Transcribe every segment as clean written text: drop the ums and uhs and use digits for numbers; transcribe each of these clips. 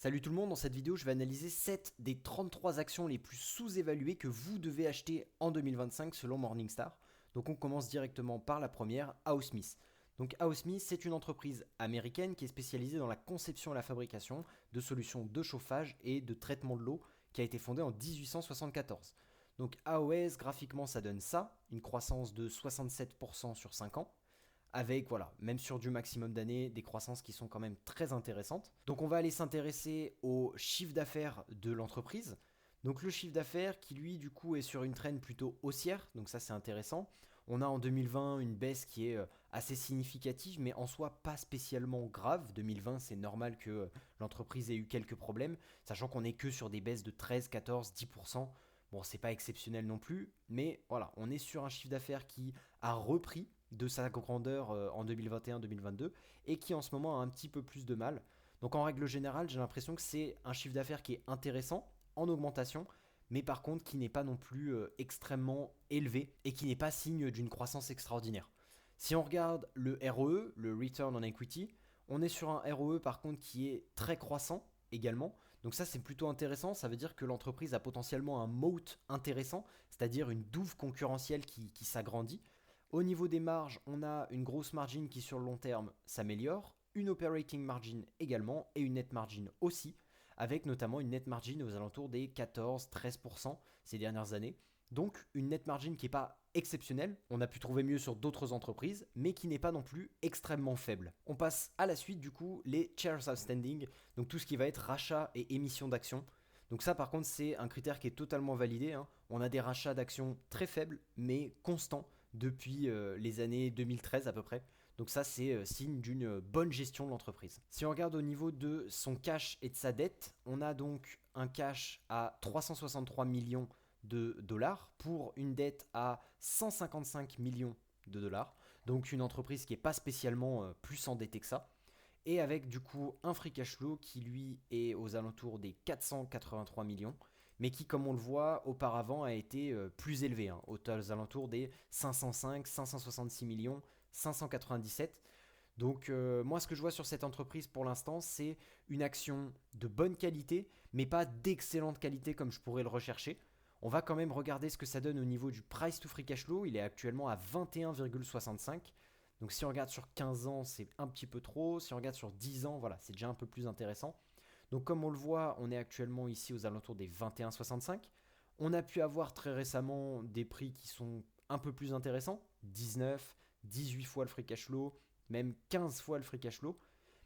Salut tout le monde, dans cette vidéo je vais analyser 7 des 33 actions les plus sous-évaluées que vous devez acheter en 2025 selon Morningstar. Donc on commence directement par la première, Howe Smith. Donc Howe Smith, c'est une entreprise américaine qui est spécialisée dans la conception et la fabrication de solutions de chauffage et de traitement de l'eau, qui a été fondée en 1874. Donc AOS, graphiquement ça donne ça, une croissance de 67% sur 5 ans avec, voilà, même sur du maximum d'années, des croissances qui sont quand même très intéressantes. Donc on va aller s'intéresser au chiffre d'affaires de l'entreprise. Donc le chiffre d'affaires qui lui du coup est sur une traîne plutôt haussière, donc ça c'est intéressant. On a en 2020 une baisse qui est assez significative, mais en soi pas spécialement grave. 2020 c'est normal que l'entreprise ait eu quelques problèmes, sachant qu'on est que sur des baisses de 13, 14, 10%. Bon, c'est pas exceptionnel non plus, mais voilà, on est sur un chiffre d'affaires qui a repris de sa grandeur en 2021-2022 et qui en ce moment a un petit peu plus de mal. Donc en règle générale, j'ai l'impression que c'est un chiffre d'affaires qui est intéressant, en augmentation, mais par contre qui n'est pas non plus extrêmement élevé et qui n'est pas signe d'une croissance extraordinaire. Si on regarde le ROE, le Return on Equity, on est sur un ROE par contre qui est très croissant également. Donc ça c'est plutôt intéressant, ça veut dire que l'entreprise a potentiellement un moat intéressant, c'est-à-dire une douve concurrentielle qui s'agrandit. Au niveau des marges, on a une grosse margin qui sur le long terme s'améliore, une operating margin également et une net margin aussi, avec notamment une net margin aux alentours des 14-13% ces dernières années. Donc une net margin qui n'est pas exceptionnelle, on a pu trouver mieux sur d'autres entreprises, mais qui n'est pas non plus extrêmement faible. On passe à la suite du coup, les shares outstanding, donc tout ce qui va être rachat et émission d'actions. Donc ça par contre c'est un critère qui est totalement validé, hein. On a des rachats d'actions très faibles mais constants depuis les années 2013 à peu près. Donc ça c'est signe d'une bonne gestion de l'entreprise. Si on regarde au niveau de son cash et de sa dette, on a donc un cash à 363 millions de dollars pour une dette à 155 millions de dollars. Donc une entreprise qui n'est pas spécialement plus endettée que ça et avec du coup un free cash flow qui lui est aux alentours des 483 millions, mais qui comme on le voit auparavant a été plus élevé, hein, aux alentours des 505, 566 millions, 597. Donc moi ce que je vois sur cette entreprise pour l'instant c'est une action de bonne qualité, mais pas d'excellente qualité comme je pourrais le rechercher. On va quand même regarder ce que ça donne au niveau du price to free cash flow, il est actuellement à 21,65. Donc si on regarde sur 15 ans, c'est un petit peu trop. Si on regarde sur 10 ans, voilà, c'est déjà un peu plus intéressant. Donc comme on le voit, on est actuellement ici aux alentours des 21,65. On a pu avoir très récemment des prix qui sont un peu plus intéressants. 19, 18 fois le free cash flow, même 15 fois le free cash flow.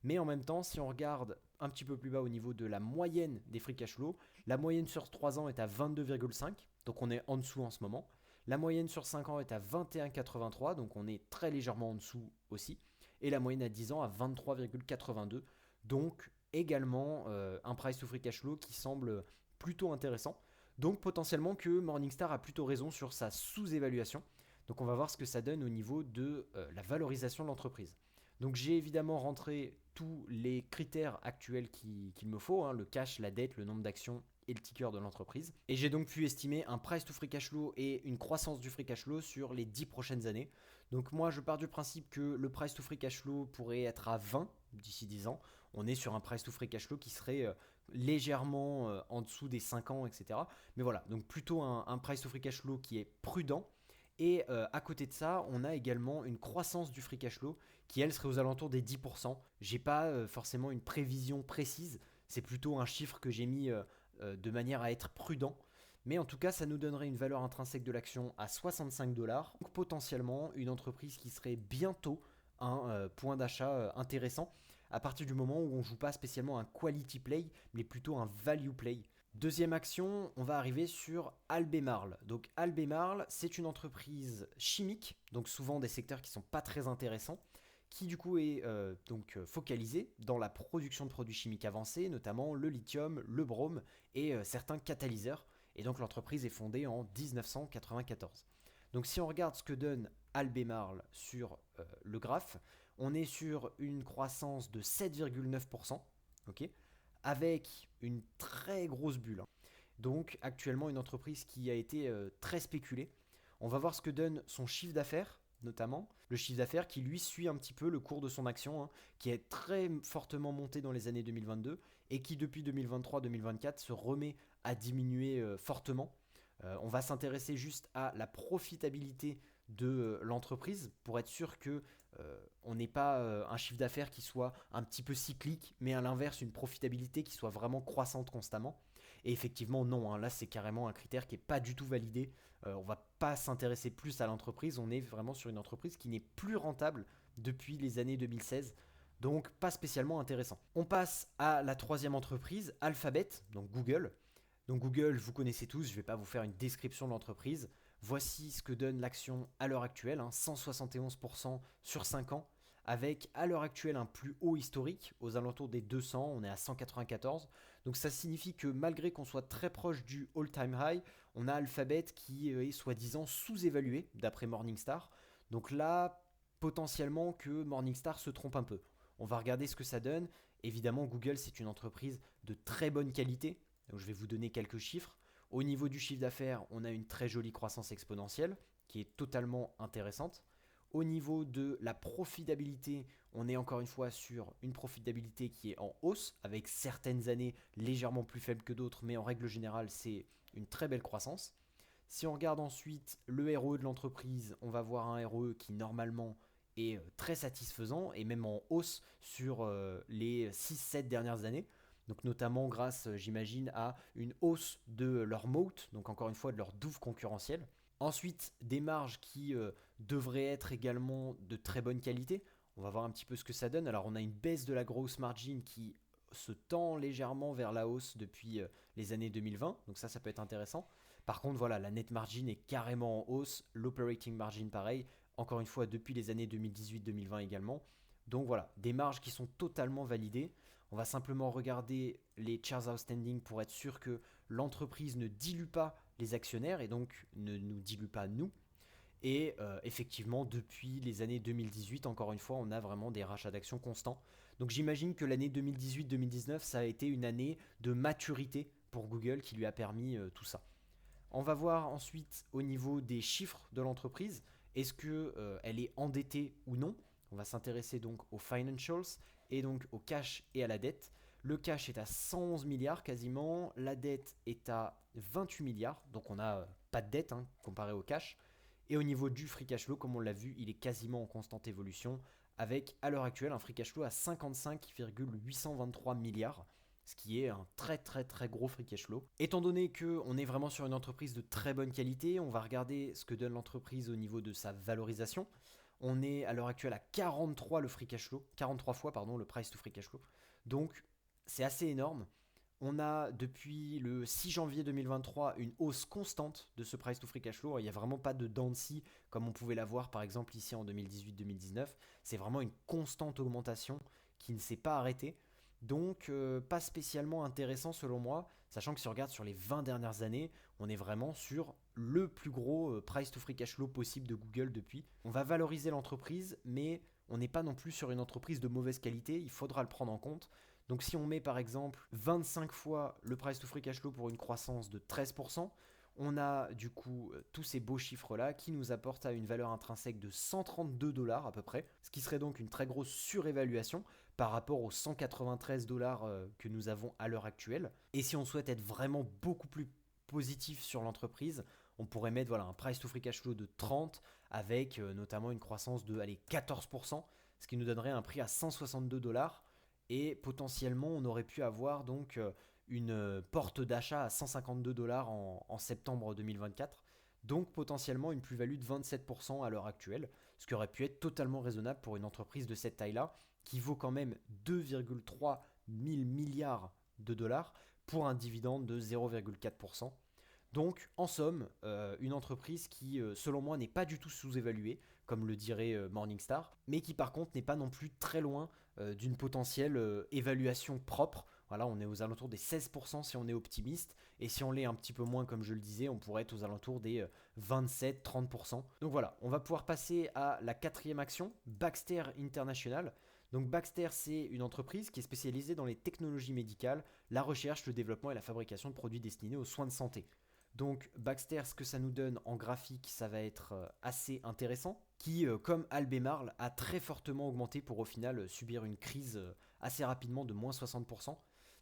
Mais en même temps, si on regarde un petit peu plus bas au niveau de la moyenne des free cash flow, la moyenne sur 3 ans est à 22,5, donc on est en dessous en ce moment. La moyenne sur 5 ans est à 21,83, donc on est très légèrement en dessous aussi. Et la moyenne à 10 ans à 23,82, donc également un price to free cash flow qui semble plutôt intéressant. Donc potentiellement que Morningstar a plutôt raison sur sa sous-évaluation. Donc on va voir ce que ça donne au niveau de la valorisation de l'entreprise. Donc j'ai évidemment rentré tous les critères actuels qu'il me faut, hein, le cash, la dette, le nombre d'actions et le ticker de l'entreprise. Et j'ai donc pu estimer un price to free cash flow et une croissance du free cash flow sur les 10 prochaines années. Donc moi je pars du principe que le price to free cash flow pourrait être à 20 d'ici 10 ans. On est sur un price to free cash flow qui serait légèrement en dessous des 5 ans, etc. Mais voilà, donc plutôt un price to free cash flow qui est prudent. Et à côté de ça, on a également une croissance du free cash flow qui, elle, serait aux alentours des 10%. J'ai pas forcément une prévision précise, c'est plutôt un chiffre que j'ai mis de manière à être prudent. Mais en tout cas, ça nous donnerait une valeur intrinsèque de l'action à 65 dollars. Donc potentiellement une entreprise qui serait bientôt un point d'achat intéressant à partir du moment où on joue pas spécialement un quality play, mais plutôt un value play. Deuxième action, on va arriver sur Albemarle. Donc Albemarle, c'est une entreprise chimique, donc souvent des secteurs qui sont pas très intéressants, qui du coup est focalisée dans la production de produits chimiques avancés, notamment le lithium, le brome et certains catalyseurs. Et donc l'entreprise est fondée en 1994. Donc si on regarde ce que donne Albemarle sur le graphe, on est sur une croissance de 7,9%, ok, avec une très grosse bulle, hein. Donc actuellement une entreprise qui a été très spéculée. On va voir ce que donne son chiffre d'affaires, notamment. Le chiffre d'affaires qui lui suit un petit peu le cours de son action, hein, qui est très fortement monté dans les années 2022 et qui depuis 2023-2024 se remet à diminuer fortement. On va s'intéresser juste à la profitabilité de l'entreprise pour être sûr que on n'ait pas un chiffre d'affaires qui soit un petit peu cyclique, mais à l'inverse une profitabilité qui soit vraiment croissante constamment. Et effectivement non, hein, là c'est carrément un critère qui n'est pas du tout validé. On va pas s'intéresser plus à l'entreprise, on est vraiment sur une entreprise qui n'est plus rentable depuis les années 2016. Donc pas spécialement intéressant. On passe à la troisième entreprise, Alphabet, donc Google. Donc Google, vous connaissez tous, je ne vais pas vous faire une description de l'entreprise. Voici ce que donne l'action à l'heure actuelle, hein, 171% sur 5 ans, avec à l'heure actuelle un plus haut historique, aux alentours des 200, on est à 194. Donc ça signifie que malgré qu'on soit très proche du all-time high, on a Alphabet qui est soi-disant sous-évalué, d'après Morningstar. Donc là, potentiellement que Morningstar se trompe un peu. On va regarder ce que ça donne. Évidemment, Google, c'est une entreprise de très bonne qualité. Donc je vais vous donner quelques chiffres. Au niveau du chiffre d'affaires, on a une très jolie croissance exponentielle qui est totalement intéressante. Au niveau de la profitabilité, on est encore une fois sur une profitabilité qui est en hausse, avec certaines années légèrement plus faibles que d'autres, mais en règle générale, c'est une très belle croissance. Si on regarde ensuite le ROE de l'entreprise, on va voir un ROE qui normalement est très satisfaisant et même en hausse sur les 6-7 dernières années. Donc notamment grâce, j'imagine, à une hausse de leur moat, donc encore une fois de leur douve concurrentielle. Ensuite, des marges qui devraient être également de très bonne qualité. On va voir un petit peu ce que ça donne. Alors on a une baisse de la gross margin qui se tend légèrement vers la hausse depuis les années 2020, donc ça peut être intéressant. Par contre, voilà, la net margin est carrément en hausse, l'operating margin pareil, encore une fois depuis les années 2018-2020 également. Donc voilà, des marges qui sont totalement validées. On va simplement regarder les shares outstanding pour être sûr que l'entreprise ne dilue pas les actionnaires et donc ne nous dilue pas nous. Et effectivement, depuis les années 2018, encore une fois, on a vraiment des rachats d'actions constants. Donc j'imagine que l'année 2018-2019, ça a été une année de maturité pour Google qui lui a permis tout ça. On va voir ensuite au niveau des chiffres de l'entreprise, est-ce qu'elle est endettée ou non. On va s'intéresser donc aux financials et donc au cash et à la dette. Le cash est à 111 milliards quasiment, la dette est à 28 milliards, donc on n'a pas de dette comparé au cash. Et au niveau du free cash flow, comme on l'a vu, il est quasiment en constante évolution, avec à l'heure actuelle un free cash flow à 55,823 milliards, ce qui est un très très très gros free cash flow. Étant donné qu'on est vraiment sur une entreprise de très bonne qualité, on va regarder ce que donne l'entreprise au niveau de sa valorisation. On est à l'heure actuelle à 43 le free cash flow, 43 fois pardon, le price to free cash flow. Donc c'est assez énorme. On a depuis le 6 janvier 2023 une hausse constante de ce price to free cash flow. Il n'y a vraiment pas de dents de scie comme on pouvait l'avoir par exemple ici en 2018-2019. C'est vraiment une constante augmentation qui ne s'est pas arrêtée. Donc pas spécialement intéressant selon moi, sachant que si on regarde sur les 20 dernières années, on est vraiment sur le plus gros price to free cash flow possible de Google depuis. On va valoriser l'entreprise, mais on n'est pas non plus sur une entreprise de mauvaise qualité, il faudra le prendre en compte. Donc si on met par exemple 25 fois le price to free cash flow pour une croissance de 13%, on a du coup tous ces beaux chiffres-là qui nous apportent à une valeur intrinsèque de 132 dollars à peu près, ce qui serait donc une très grosse surévaluation par rapport aux 193 dollars que nous avons à l'heure actuelle. Et si on souhaite être vraiment beaucoup plus positif sur l'entreprise, on pourrait mettre voilà, un price to free cash flow de 30 avec notamment une croissance de allez, 14%, ce qui nous donnerait un prix à 162 dollars. Et potentiellement, on aurait pu avoir donc une porte d'achat à 152 dollars en septembre 2024. Donc potentiellement une plus-value de 27% à l'heure actuelle, ce qui aurait pu être totalement raisonnable pour une entreprise de cette taille-là, qui vaut quand même 2,3 000 milliards de dollars pour un dividende de 0,4%. Donc, en somme, une entreprise qui, selon moi, n'est pas du tout sous-évaluée, comme le dirait Morningstar, mais qui, par contre, n'est pas non plus très loin d'une potentielle évaluation propre. Voilà, on est aux alentours des 16% si on est optimiste, et si on l'est un petit peu moins, comme je le disais, on pourrait être aux alentours des 27-30%. Donc voilà, on va pouvoir passer à la quatrième action, Baxter International. Donc Baxter, c'est une entreprise qui est spécialisée dans les technologies médicales, la recherche, le développement et la fabrication de produits destinés aux soins de santé. Donc Baxter, ce que ça nous donne en graphique, ça va être assez intéressant, qui, comme Albemarle, a très fortement augmenté pour au final subir une crise assez rapidement de moins 60%.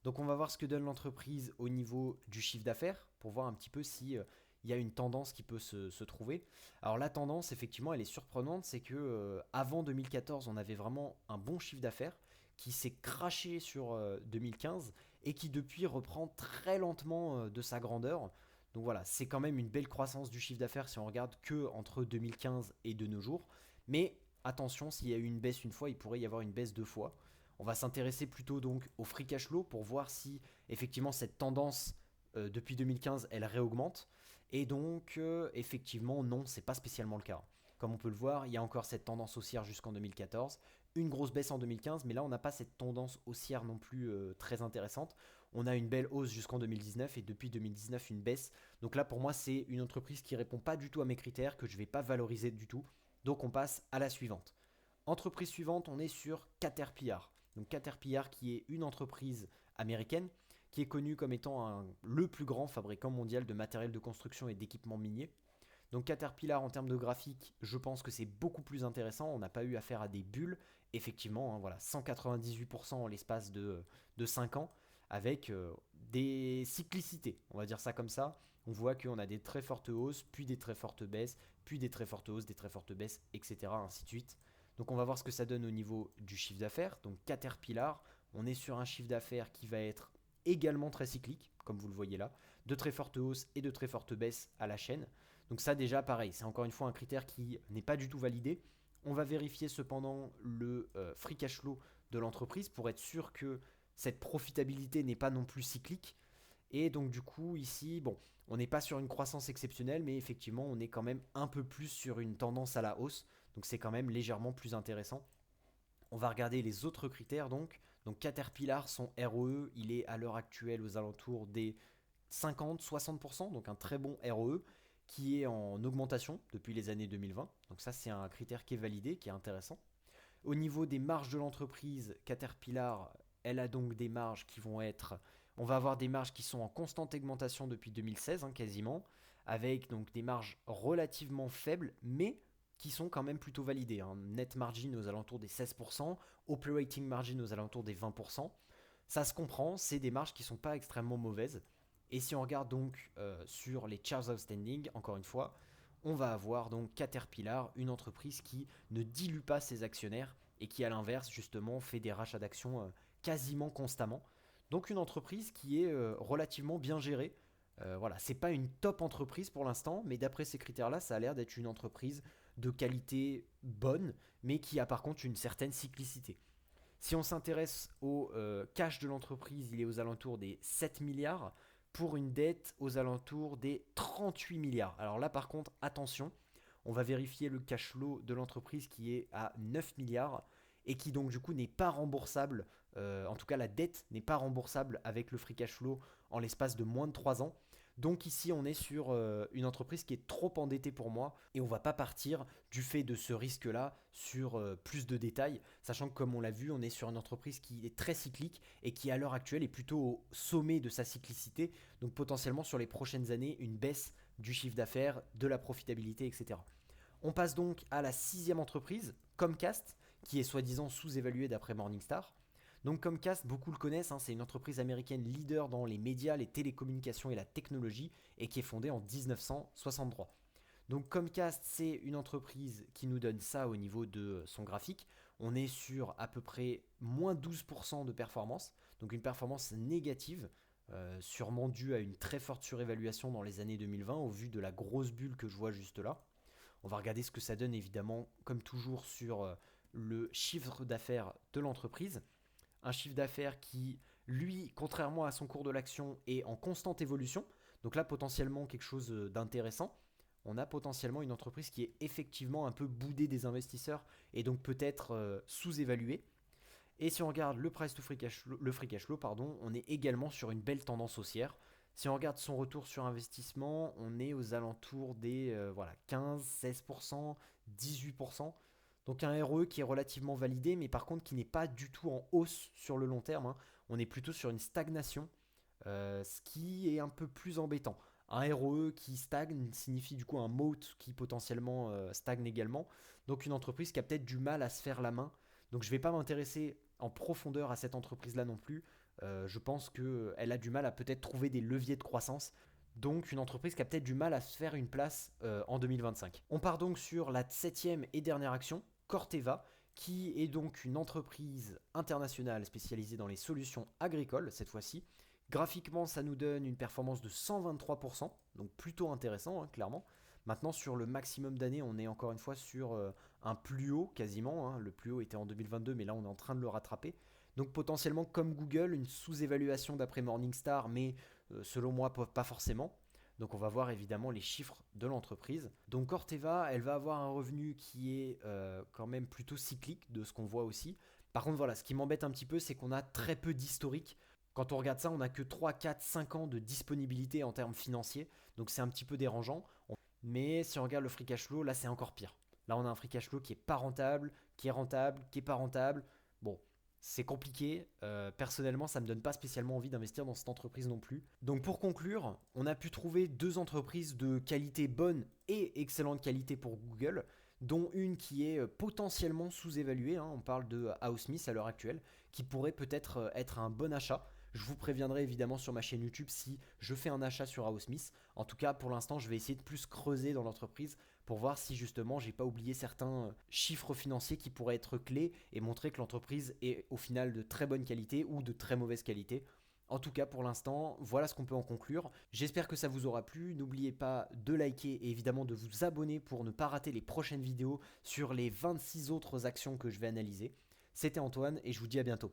Donc on va voir ce que donne l'entreprise au niveau du chiffre d'affaires pour voir un petit peu si il y a une tendance qui peut se trouver. Alors la tendance, effectivement, elle est surprenante, c'est que avant 2014, on avait vraiment un bon chiffre d'affaires qui s'est craché sur 2015 et qui depuis reprend très lentement de sa grandeur. Donc voilà, c'est quand même une belle croissance du chiffre d'affaires si on regarde que entre 2015 et de nos jours. Mais attention, s'il y a eu une baisse une fois, il pourrait y avoir une baisse deux fois. On va s'intéresser plutôt donc au free cash flow pour voir si effectivement cette tendance depuis 2015 elle réaugmente. Et donc effectivement non, c'est pas spécialement le cas. Comme on peut le voir, il y a encore cette tendance haussière jusqu'en 2014, une grosse baisse en 2015, mais là on n'a pas cette tendance haussière non plus très intéressante. On a une belle hausse jusqu'en 2019 et depuis 2019 une baisse. Donc là pour moi c'est une entreprise qui répond pas du tout à mes critères, que je vais pas valoriser du tout. Donc on passe à la suivante. Entreprise suivante, on est sur Caterpillar. Donc Caterpillar qui est une entreprise américaine qui est connue comme étant le plus grand fabricant mondial de matériel de construction et d'équipements miniers. Donc Caterpillar en termes de graphique, je pense que c'est beaucoup plus intéressant. On n'a pas eu affaire à des bulles. Effectivement, hein, voilà, 198% en l'espace de 5 ans avec des cyclicités, on va dire ça comme ça. On voit qu'on a des très fortes hausses, puis des très fortes baisses, puis des très fortes hausses, des très fortes baisses, etc. ainsi de suite. Donc on va voir ce que ça donne au niveau du chiffre d'affaires. Donc Caterpillar, on est sur un chiffre d'affaires qui va être également très cyclique, comme vous le voyez là, de très fortes hausses et de très fortes baisses à la chaîne. Donc ça déjà pareil, c'est encore une fois un critère qui n'est pas du tout validé. On va vérifier cependant le free cash flow de l'entreprise pour être sûr que cette profitabilité n'est pas non plus cyclique. Et donc du coup ici, bon, on n'est pas sur une croissance exceptionnelle, mais effectivement on est quand même un peu plus sur une tendance à la hausse. Donc c'est quand même légèrement plus intéressant. On va regarder les autres critères donc. Donc Caterpillar, son ROE, il est à l'heure actuelle aux alentours des 50-60%, donc un très bon ROE qui est en augmentation depuis les années 2020. Donc ça c'est un critère qui est validé, qui est intéressant. Au niveau des marges de l'entreprise, Caterpillar, elle a donc des marges qui vont être... On va avoir des marges qui sont en constante augmentation depuis 2016 hein, quasiment, avec donc des marges relativement faibles, mais qui sont quand même plutôt validées. Hein. Net margin aux alentours des 16%, operating margin aux alentours des 20%. Ça se comprend, c'est des marges qui ne sont pas extrêmement mauvaises. Et si on regarde donc sur les shares outstanding, encore une fois, on va avoir donc Caterpillar, une entreprise qui ne dilue pas ses actionnaires et qui à l'inverse justement fait des rachats d'actions quasiment constamment. Donc une entreprise qui est relativement bien gérée. Voilà, c'est pas une top entreprise pour l'instant, mais d'après ces critères-là, ça a l'air d'être une entreprise de qualité bonne, mais qui a par contre une certaine cyclicité. Si on s'intéresse au cash de l'entreprise, il est aux alentours des 7 milliards pour une dette aux alentours des 38 milliards. Alors là par contre, attention, on va vérifier le cash flow de l'entreprise qui est à 9 milliards et qui donc du coup n'est pas remboursable, en tout cas la dette n'est pas remboursable avec le free cash flow en l'espace de moins de 3 ans. Donc ici, on est sur une entreprise qui est trop endettée pour moi et on va pas partir du fait de ce risque-là sur plus de détails, sachant que comme on l'a vu, on est sur une entreprise qui est très cyclique et qui à l'heure actuelle est plutôt au sommet de sa cyclicité, donc potentiellement sur les prochaines années, une baisse du chiffre d'affaires, de la profitabilité, etc. On passe donc à la sixième entreprise, Comcast, qui est soi-disant sous-évaluée d'après Morningstar. Donc Comcast, beaucoup le connaissent, hein, c'est une entreprise américaine leader dans les médias, les télécommunications et la technologie et qui est fondée en 1963. Donc Comcast, c'est une entreprise qui nous donne ça au niveau de son graphique. On est sur à peu près moins 12% de performance, donc une performance négative, sûrement due à une très forte surévaluation dans les années 2020 au vu de la grosse bulle que je vois juste là. On va regarder ce que ça donne évidemment, comme toujours, sur le chiffre d'affaires de l'entreprise. Un chiffre d'affaires qui, lui, contrairement à son cours de l'action, est en constante évolution. Donc là, potentiellement quelque chose d'intéressant. On a potentiellement une entreprise qui est effectivement un peu boudée des investisseurs et donc peut-être sous-évaluée. Et si on regarde le price to free cash flow, le free cash flow, pardon, on est également sur une belle tendance haussière. Si on regarde son retour sur investissement, on est aux alentours des voilà, 15, 16%, 18%. Donc un ROE qui est relativement validé, mais par contre qui n'est pas du tout en hausse sur le long terme. Hein. On est plutôt sur une stagnation, ce qui est un peu plus embêtant. Un ROE qui stagne signifie du coup un moat qui potentiellement stagne également. Donc une entreprise qui a peut-être du mal à se faire la main. Donc je ne vais pas m'intéresser en profondeur à cette entreprise-là non plus. Je pense qu'elle a du mal à peut-être trouver des leviers de croissance. Donc une entreprise qui a peut-être du mal à se faire une place en 2025. On part donc sur la septième et dernière action, Corteva, qui est donc une entreprise internationale spécialisée dans les solutions agricoles cette fois-ci. Graphiquement, ça nous donne une performance de 123%, donc plutôt intéressant, hein, clairement. Maintenant, sur le maximum d'années, on est encore une fois sur un plus haut quasiment, hein. Le plus haut était en 2022, mais là on est en train de le rattraper. Donc potentiellement comme Google, une sous-évaluation d'après Morningstar, mais selon moi pas forcément. Donc on va voir évidemment les chiffres de l'entreprise. Donc Corteva, elle va avoir un revenu qui est quand même plutôt cyclique de ce qu'on voit aussi. Par contre voilà, ce qui m'embête un petit peu, c'est qu'on a très peu d'historique. Quand on regarde ça, on n'a que 3, 4, 5 ans de disponibilité en termes financiers. Donc c'est un petit peu dérangeant. Mais si on regarde le free cash flow, là c'est encore pire. Là on a un free cash flow qui est pas rentable, qui est rentable, qui est pas rentable. Bon, c'est compliqué. Personnellement, ça me donne pas spécialement envie d'investir dans cette entreprise non plus. Donc pour conclure, on a pu trouver deux entreprises de qualité bonne et excellente qualité pour Google, dont une qui est potentiellement sous-évaluée, hein. On parle de Housesmith à l'heure actuelle, qui pourrait peut-être être un bon achat. Je vous préviendrai évidemment sur ma chaîne YouTube si je fais un achat sur Housesmith. En tout cas, pour l'instant, je vais essayer de plus creuser dans l'entreprise pour voir si justement j'ai pas oublié certains chiffres financiers qui pourraient être clés et montrer que l'entreprise est au final de très bonne qualité ou de très mauvaise qualité. En tout cas, pour l'instant, voilà ce qu'on peut en conclure. J'espère que ça vous aura plu. N'oubliez pas de liker et évidemment de vous abonner pour ne pas rater les prochaines vidéos sur les 26 autres actions que je vais analyser. C'était Antoine et je vous dis à bientôt.